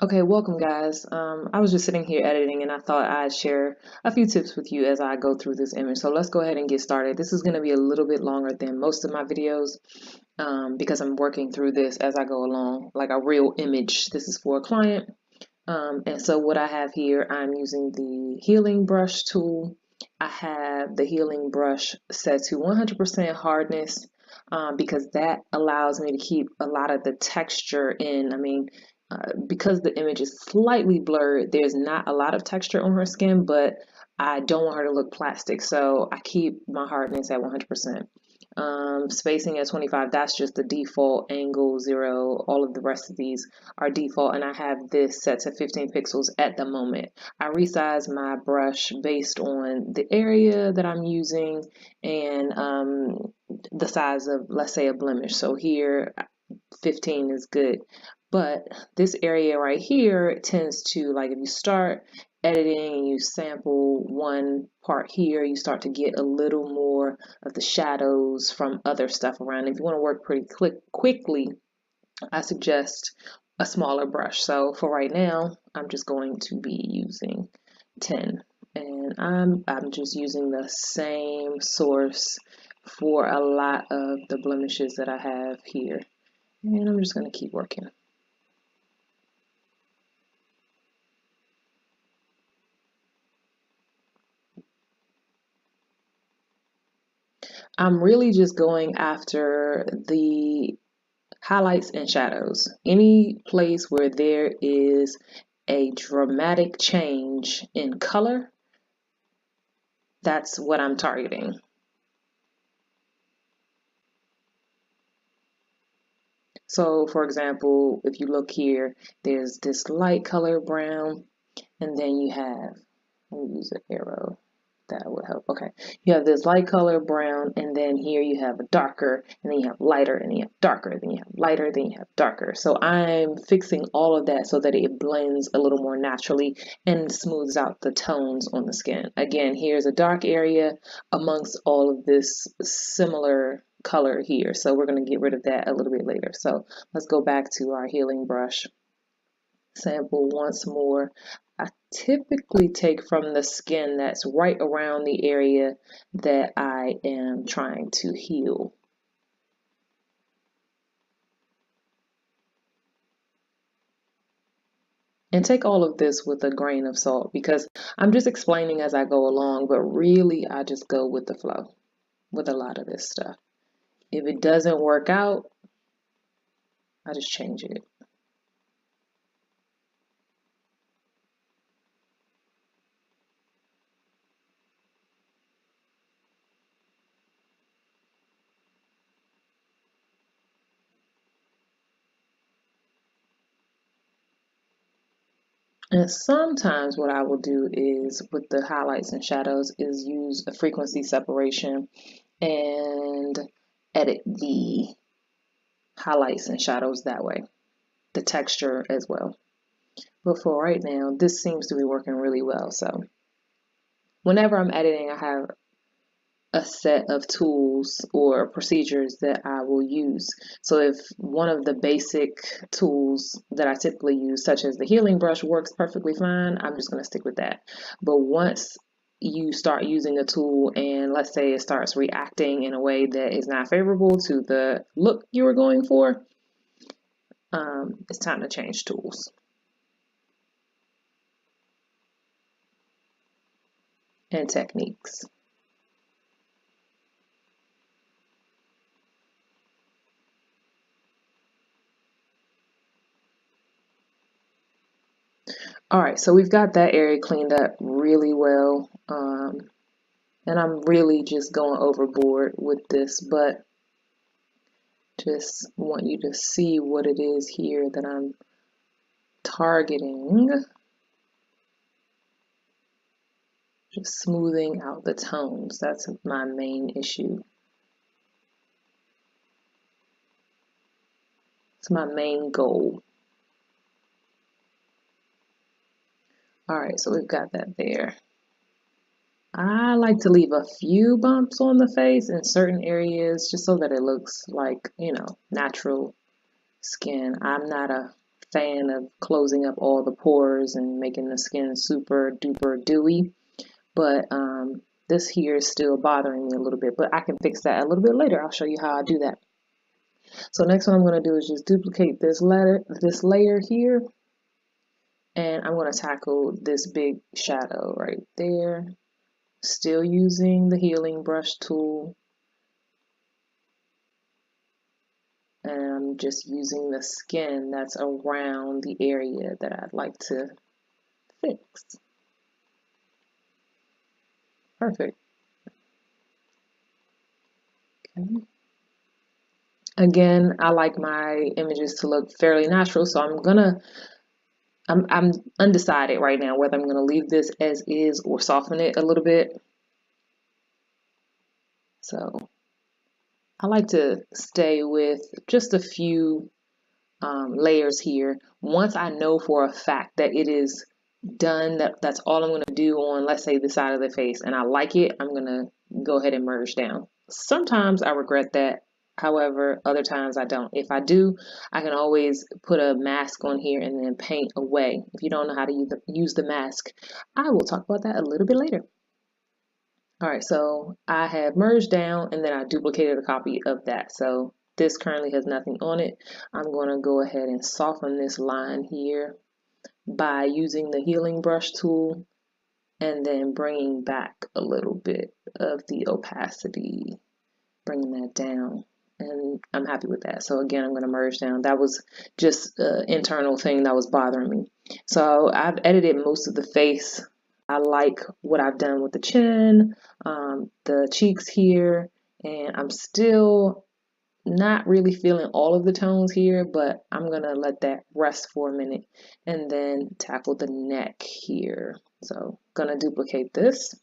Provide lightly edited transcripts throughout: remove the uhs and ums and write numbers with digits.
Okay, welcome guys. I was just sitting here editing and I thought I'd share a few tips with you as I go through this image. So let's go ahead and get started. This is going to be a little bit longer than most of my videos because I'm working through this as I go along, like a real image. This is for a client. And so what I have here, I'm using the healing brush tool. I have the healing brush set to 100% hardness because that allows me to keep a lot of the texture in. Because the image is slightly blurred, there's not a lot of texture on her skin, but I don't want her to look plastic, so I keep my hardness at 100%. Spacing at 25, that's just the default. Angle 0, all of the rest of these are default, and I have this set to 15 pixels at the moment. I resize my brush based on the area that I'm using and the size of, let's say, a blemish. So here 15 is good, but this area right here tends to, like, if you start editing and you sample one part here, you start to get a little more of the shadows from other stuff around. If you want to work pretty quickly, I suggest a smaller brush. So for right now, I'm just going to be using 10, and I'm just using the same source for a lot of the blemishes that I have here. And I'm just going to keep working. I'm really just going after the highlights and shadows. Any place where there is a dramatic change in color, that's what I'm targeting. So for example, if you look here, there's this light color brown, and then you have, let me use an arrow, that would help. Okay, you have this light color brown, and then here you have a darker, and then you have lighter, and then you have darker, then you have lighter, then you have darker. So I'm fixing all of that so that it blends a little more naturally and smooths out the tones on the skin. Again, here's a dark area amongst all of this similar color here. So we're going to get rid of that a little bit later. So let's go back to our healing brush. Sample once more. I typically take from the skin that's right around the area that I am trying to heal. And take all of this with a grain of salt because I'm just explaining as I go along, but really I just go with the flow with a lot of this stuff. If it doesn't work out, I just change it. And sometimes what I will do is with the highlights and shadows is use a frequency separation and edit the highlights and shadows that way, the texture as well. But for right now, this seems to be working really well. So whenever I'm editing, I have a set of tools or procedures that I will use. So if one of the basic tools that I typically use, such as the healing brush, works perfectly fine, I'm just going to stick with that. But once you start using a tool and let's say it starts reacting in a way that is not favorable to the look you were going for, it's time to change tools and techniques. All right, so we've got that area cleaned up really well. And I'm really just going overboard with this, but just want you to see what it is here that I'm targeting. Just smoothing out the tones. That's my main issue. It's my main goal. All right, so we've got that there. I like to leave a few bumps on the face in certain areas just so that it looks like, you know, natural skin. I'm not a fan of closing up all the pores and making the skin super duper dewy, but this here is still bothering me a little bit, but I can fix that a little bit later. I'll show you how I do that. So next what I'm going to do is just duplicate this layer here, and I'm going to tackle this big shadow right there, still using the healing brush tool, and I'm just using the skin that's around the area that I'd like to fix. Perfect. Okay. Again, I like my images to look fairly natural, so I'm undecided right now whether I'm gonna leave this as is or soften it a little bit. So I like to stay with just a few layers here. Once I know for a fact that it is done, that's all I'm gonna do on, let's say, the side of the face, and I like it, I'm gonna go ahead and merge down. Sometimes I regret that. However, other times I don't. If I do, I can always put a mask on here and then paint away. If you don't know how to use the mask, I will talk about that a little bit later. All right, so I have merged down and then I duplicated a copy of that. So this currently has nothing on it. I'm going to go ahead and soften this line here by using the healing brush tool and then bringing back a little bit of the opacity, bringing that down. And I'm happy with that. So again, I'm going to merge down. That was just an internal thing that was bothering me. So I've edited most of the face. I like what I've done with the chin, the cheeks here, and I'm still not really feeling all of the tones here, but I'm going to let that rest for a minute and then tackle the neck here. So going to duplicate this.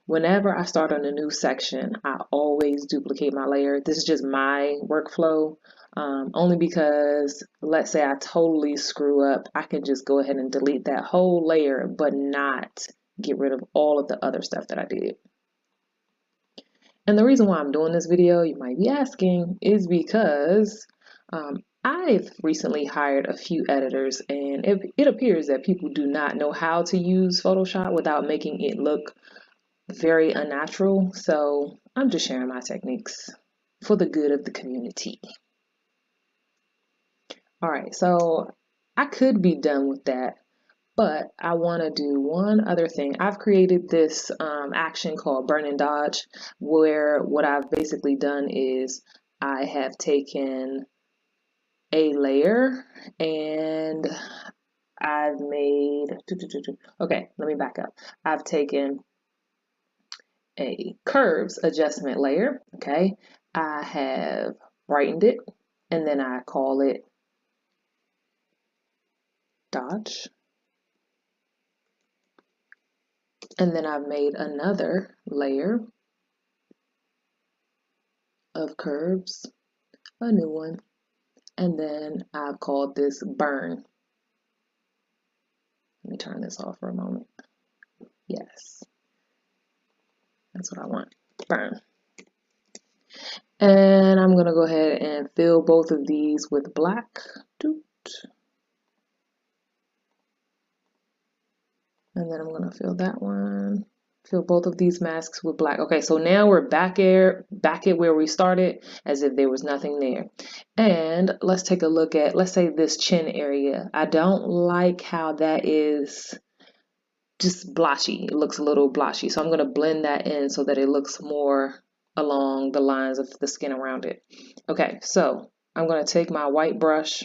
Whenever I start on a new section, I always duplicate my layer. This is just my workflow, only because let's say I totally screw up, I can just go ahead and delete that whole layer, but not get rid of all of the other stuff that I did. And the reason why I'm doing this video, you might be asking, is because I've recently hired a few editors, and it appears that people do not know how to use Photoshop without making it look very unnatural. So I'm just sharing my techniques for the good of the community. All right, so I could be done with that, but I want to do one other thing. I've created this action called burn and dodge, where what I've basically done is I have taken a layer and I've made, okay, let me back up. I've taken a curves adjustment layer, okay? I have brightened it, and then I call it dodge. And then I've made another layer of curves, a new one, and then I've called this burn. Let me turn this off for a moment. Yes, that's what I want, burn. And I'm gonna go ahead and fill both of these with black. And then I'm gonna fill that one. Fill both of these masks with black. Okay, so now we're back at where we started, as if there was nothing there. And let's take a look at, let's say, this chin area. I don't like how that is just blotchy. It looks a little blotchy. So I'm gonna blend that in so that it looks more along the lines of the skin around it. Okay, so I'm gonna take my white brush,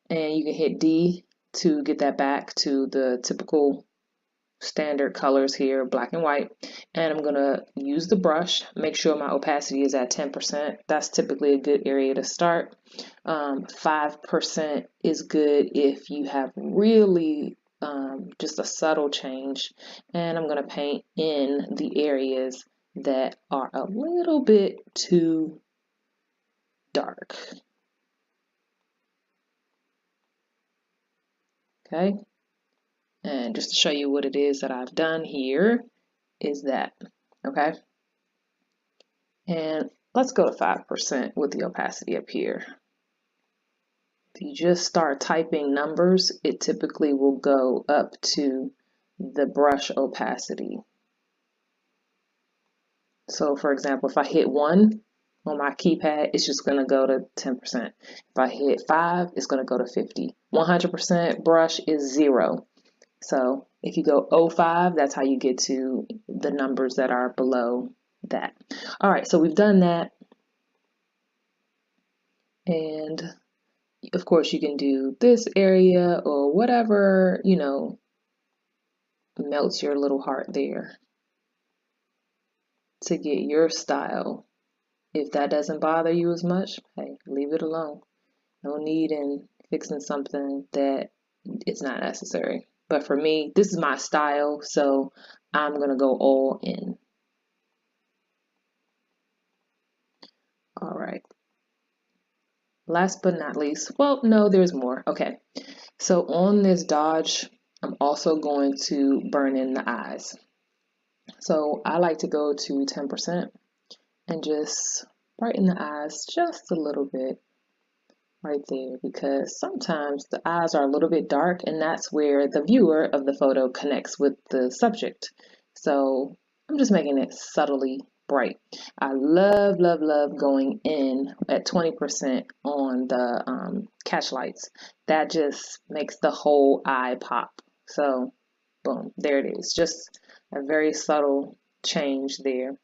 and you can hit D to get that back to the typical standard colors here, black and white. And I'm gonna use the brush, make sure my opacity is at 10%. That's typically a good area to start. 5% is good if you have really just a subtle change. And I'm gonna paint in the areas that are a little bit too dark. Okay. And just to show you what it is that I've done here is that, okay? And let's go to 5% with the opacity up here. If you just start typing numbers, it typically will go up to the brush opacity. So for example, if I hit 1 on my keypad, it's just going to go to 10%. If I hit 5, it's going to go to 50. 100% brush is 0. So if you go 05, that's how you get to the numbers that are below that. All right, so we've done that. And of course you can do this area or whatever, you know, melts your little heart there to get your style. If that doesn't bother you as much, hey, leave it alone. No need in fixing something that it's not necessary. But for me, this is my style, so I'm going to go all in. All right. Last but not least, well, no, there's more. Okay. So on this dodge, I'm also going to burn in the eyes. So I like to go to 10% and just brighten the eyes just a little bit right there, because sometimes the eyes are a little bit dark, and that's where the viewer of the photo connects with the subject. So I'm just making it subtly bright. I love, love, love going in at 20% on the catch lights. That just makes the whole eye pop. So boom, there it is. Just a very subtle change there.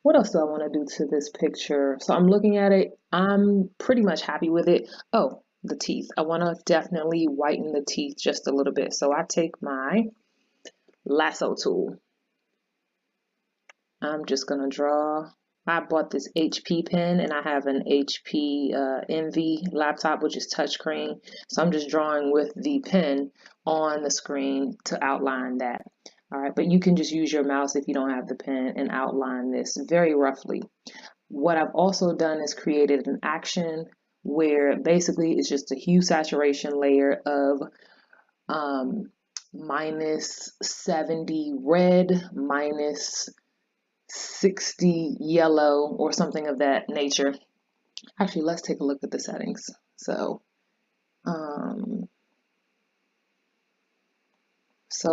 What else do I want to do to this picture? So I'm looking at it. I'm pretty much happy with it. Oh, the teeth. I want to definitely whiten the teeth just a little bit. So I take my lasso tool. I'm just going to draw. I bought this HP pen, and I have an HP Envy laptop, which is touchscreen. So I'm just drawing with the pen on the screen to outline that. All right, but you can just use your mouse if you don't have the pen and outline this very roughly. What I've also done is created an action where basically it's just a hue saturation layer of minus 70 red, minus 60 yellow, or something of that nature. Actually, let's take a look at the settings. So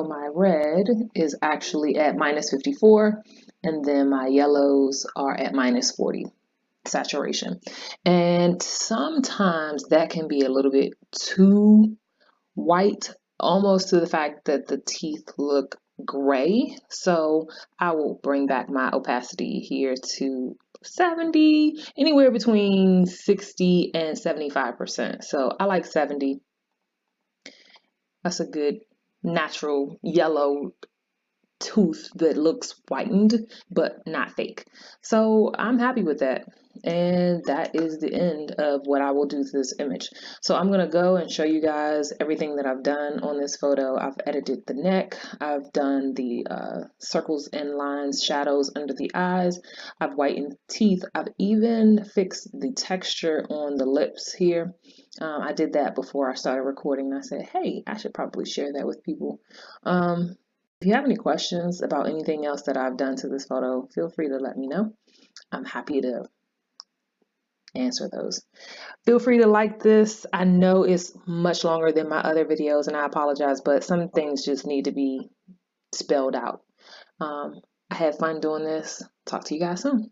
my red is actually at minus 54, and then my yellows are at minus 40 saturation. And sometimes that can be a little bit too white, almost to the fact that the teeth look gray. So I will bring back my opacity here to 70, anywhere between 60 and 75%. So I like 70. That's a good natural yellow tooth that looks whitened but not fake. So I'm happy with that, and that is the end of what I will do to this image. So I'm gonna go and show you guys everything that I've done on this photo. I've edited the neck, I've done the circles and lines, shadows under the eyes, I've whitened teeth, I've even fixed the texture on the lips here. I did that before I started recording. I said, hey, I should probably share that with people. If you have any questions about anything else that I've done to this photo, feel free to let me know. I'm happy to answer those. Feel free to like this. I know it's much longer than my other videos, and I apologize, but some things just need to be spelled out. I had fun doing this. Talk to you guys soon.